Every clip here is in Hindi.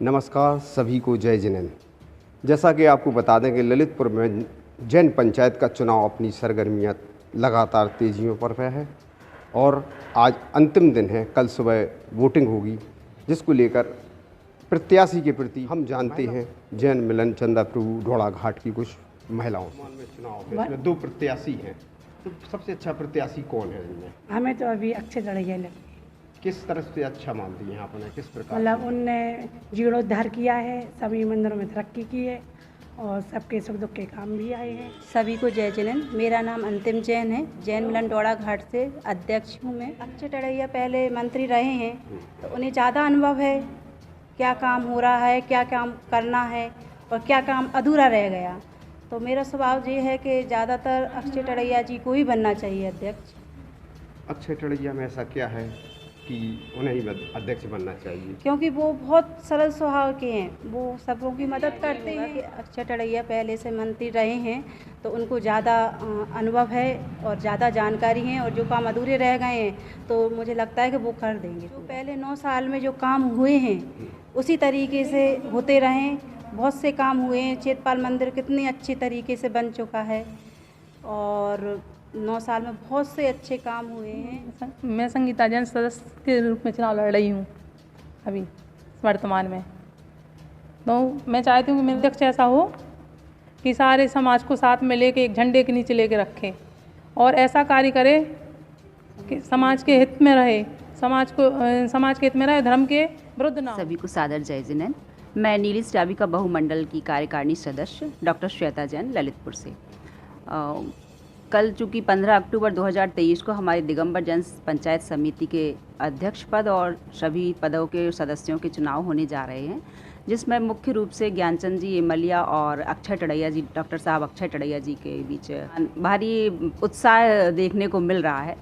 नमस्कार सभी को, जय जिनेंद्र। जैसा कि आपको बता दें कि ललितपुर में जैन पंचायत का चुनाव अपनी सरगर्मियां लगातार तेजियों पर है और आज अंतिम दिन है। कल सुबह वोटिंग होगी, जिसको लेकर प्रत्याशी के प्रति हम जानते हैं जैन मिलन चंदा प्रभु ढोड़ा घाट की कुछ महिलाओं में चुनाव है। इसमें 2 प्रत्याशी हैं, तो सबसे अच्छा प्रत्याशी कौन है इनमें? हमें तो अभी अक्षय तड़ैया लगी। किस तरह से अच्छा मानती हैं आप उन्हें? किस प्रकार? मतलब उनने जीर्णोद्धार किया है, सभी मंदिरों में तरक्की की है और सबके सुख दुख के काम भी आए हैं। सभी को जय जिनेंद्र। मेरा नाम अंतिम जैन है, जैन मिलन ढोड़ा घाट से अध्यक्ष हूँ मैं। अक्षय तड़ैया पहले मंत्री रहे हैं, तो उन्हें ज़्यादा अनुभव है, क्या काम हो रहा है, क्या काम करना है और क्या काम अधूरा रह गया। तो मेरा स्वभाव ये है कि ज़्यादातर अक्षय तड़ैया जी को ही बनना चाहिए अध्यक्ष। अक्षय तड़ैया में ऐसा क्या है कि उन्हें ही अध्यक्ष बनना चाहिए? क्योंकि वो बहुत सरल स्वभाव के हैं, वो सबों की मदद करते हैं। अक्षय तड़ैया पहले से मंत्री रहे हैं, तो उनको ज़्यादा अनुभव है और ज़्यादा जानकारी है, और जो काम अधूरे रह गए हैं तो मुझे लगता है कि वो कर देंगे। तो पहले 9 साल में जो काम हुए हैं उसी तरीके से होते रहें। बहुत से काम हुए हैं, चेतपाल मंदिर कितने अच्छे तरीके से बन चुका है और 9 साल में बहुत से अच्छे काम हुए हैं। मैं संगीता जैन सदस्य के रूप में चुनाव लड़ रही हूँ अभी वर्तमान में। तो मैं चाहती हूँ कि मेरा अध्यक्ष ऐसा हो कि सारे समाज को साथ में लेके एक झंडे के नीचे लेके रखे और ऐसा कार्य करे कि समाज के हित में रहे, समाज के हित में रहे, धर्म के विरुद्ध ना हो। सभी को सादर जय जिनेंद्र। मैं नीली स्टाबिका बहुमंडल की कार्यकारिणी सदस्य डॉक्टर श्वेता जैन ललितपुर से। कल चूँकि 15 अक्टूबर 2023 को हमारी दिगंबर जैन पंचायत समिति के अध्यक्ष पद और सभी पदों के सदस्यों के चुनाव होने जा रहे हैं, जिसमें मुख्य रूप से ज्ञानचंद जी एमलिया और अक्षय तड़ैया जी, डॉक्टर साहब अक्षय तड़ैया जी के बीच भारी उत्साह देखने को मिल रहा है।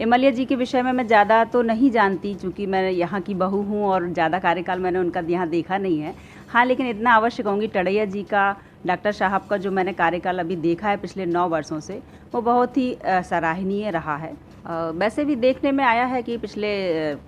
एमलिया जी के विषय में मैं ज़्यादा तो नहीं जानती, चूँकि मैं यहाँ की बहू हूँ और ज़्यादा कार्यकाल मैंने उनका यहाँ देखा नहीं है। हाँ, लेकिन इतना अवश्य कहूँगी तड़ैया जी का, डॉक्टर साहब का जो मैंने कार्यकाल अभी देखा है पिछले 9 वर्षों से, वो बहुत ही सराहनीय रहा है। वैसे भी देखने में आया है कि पिछले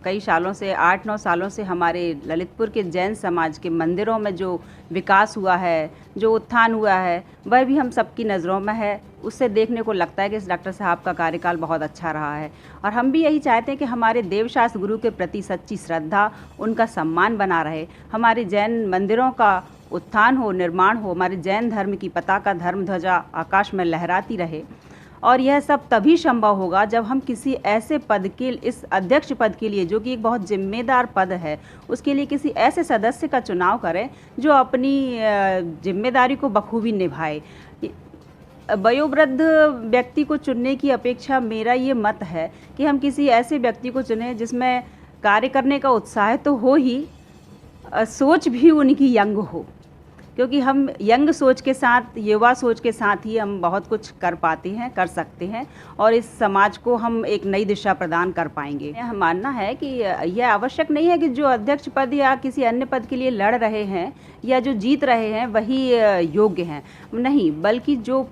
कई सालों से 8-9 सालों से हमारे ललितपुर के जैन समाज के मंदिरों में जो विकास हुआ है, जो उत्थान हुआ है, वह भी हम सबकी नज़रों में है। उससे देखने को लगता है कि इस डॉक्टर साहब का कार्यकाल बहुत अच्छा रहा है और हम भी यही चाहते हैं कि हमारे देवशास्त्र गुरु के प्रति सच्ची श्रद्धा, उनका सम्मान बना रहे, हमारे जैन मंदिरों का उत्थान हो, निर्माण हो, हमारे जैन धर्म की पताका, धर्म ध्वजा आकाश में लहराती रहे। और यह सब तभी संभव होगा जब हम किसी ऐसे पद के, इस अध्यक्ष पद के लिए, जो कि एक बहुत जिम्मेदार पद है, उसके लिए किसी ऐसे सदस्य का चुनाव करें जो अपनी जिम्मेदारी को बखूबी निभाए। वयोवृद्ध व्यक्ति को चुनने की अपेक्षा मेरा ये मत है कि हम किसी ऐसे व्यक्ति को चुनें जिसमें कार्य करने का उत्साह तो हो ही, सोच भी उनकी यंग हो, क्योंकि हम यंग सोच के साथ, युवा सोच के साथ ही हम बहुत कुछ कर पाते हैं, कर सकते हैं और इस समाज को हम एक नई दिशा प्रदान कर पाएंगे। यह मानना है कि यह आवश्यक नहीं है कि जो अध्यक्ष पद या किसी अन्य पद के लिए लड़ रहे हैं या जो जीत रहे हैं वही योग्य हैं, नहीं, बल्कि जो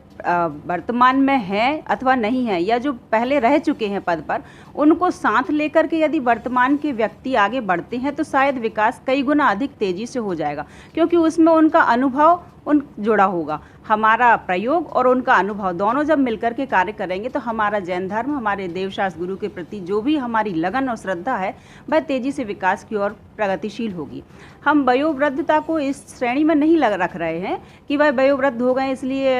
वर्तमान में हैं अथवा नहीं हैं या जो पहले रह चुके हैं पद पर, उनको साथ लेकर के यदि वर्तमान के व्यक्ति आगे बढ़ते हैं तो शायद विकास कई गुना अधिक तेज़ी से हो जाएगा, क्योंकि उसमें उनका अनुभव जुड़ा होगा। हमारा प्रयोग और उनका अनुभव दोनों जब मिलकर के कार्य करेंगे तो हमारा जैन धर्म, हमारे देवशास्त्र गुरु के प्रति जो भी हमारी लगन और श्रद्धा है, वह तेज़ी से विकास की ओर प्रगतिशील होगी। हम वयोवृद्धता को इस श्रेणी में नहीं रख रहे हैं कि वह वयोवृद्ध हो गए इसलिए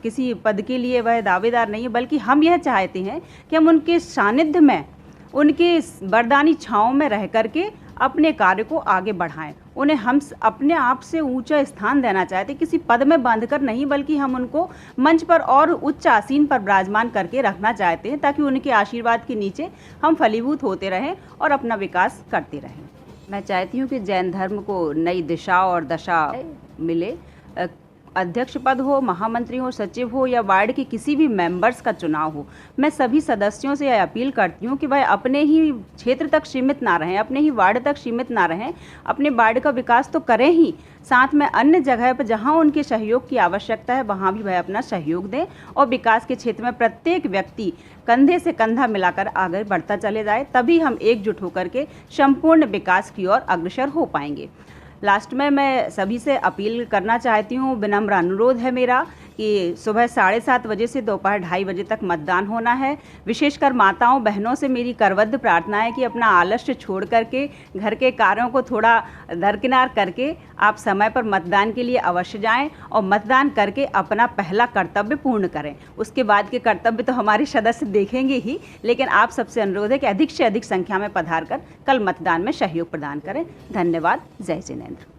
किसी पद के लिए वह दावेदार नहीं है, बल्कि हम यह चाहते हैं कि हम उनके सानिध्य में, उनके वरदानी छाँव में रह करके अपने कार्य को आगे बढ़ाएं। उन्हें हम अपने आप से ऊंचा स्थान देना चाहते, किसी पद में बांधकर नहीं, बल्कि हम उनको मंच पर और उच्च आसीन पर विराजमान करके रखना चाहते हैं, ताकि उनके आशीर्वाद के नीचे हम फलीभूत होते रहें और अपना विकास करते रहें। मैं चाहती हूँ कि जैन धर्म को नई दिशा और दशा मिले। अध्यक्ष पद हो, महामंत्री हो, सचिव हो या वार्ड के किसी भी मेंबर्स का चुनाव हो, मैं सभी सदस्यों से यह अपील करती हूँ कि वह अपने ही क्षेत्र तक सीमित ना रहें, अपने ही वार्ड तक सीमित ना रहें, अपने वार्ड का विकास तो करें ही, साथ में अन्य जगह पर जहाँ उनके सहयोग की आवश्यकता है वहाँ भी वह अपना सहयोग दें और विकास के क्षेत्र में प्रत्येक व्यक्ति कंधे से कंधा मिलाकर आगे बढ़ता चले जाए, तभी हम एकजुट होकर के संपूर्ण विकास की ओर अग्रसर हो पाएंगे। लास्ट में मैं सभी से अपील करना चाहती हूँ, विनम्र अनुरोध है मेरा कि सुबह 7:30 बजे से दोपहर 2:30 बजे तक मतदान होना है। विशेषकर माताओं बहनों से मेरी करबद्ध प्रार्थना है कि अपना आलस्य छोड़ करके, घर के कार्यों को थोड़ा दरकिनार करके आप समय पर मतदान के लिए अवश्य जाएं और मतदान करके अपना पहला कर्तव्य पूर्ण करें। उसके बाद के कर्तव्य तो हमारे सदस्य देखेंगे ही, लेकिन आप सबसे अनुरोध है कि अधिक से अधिक संख्या में पधार कर कल मतदान में सहयोग प्रदान करें। धन्यवाद। जय जिनेंद्र।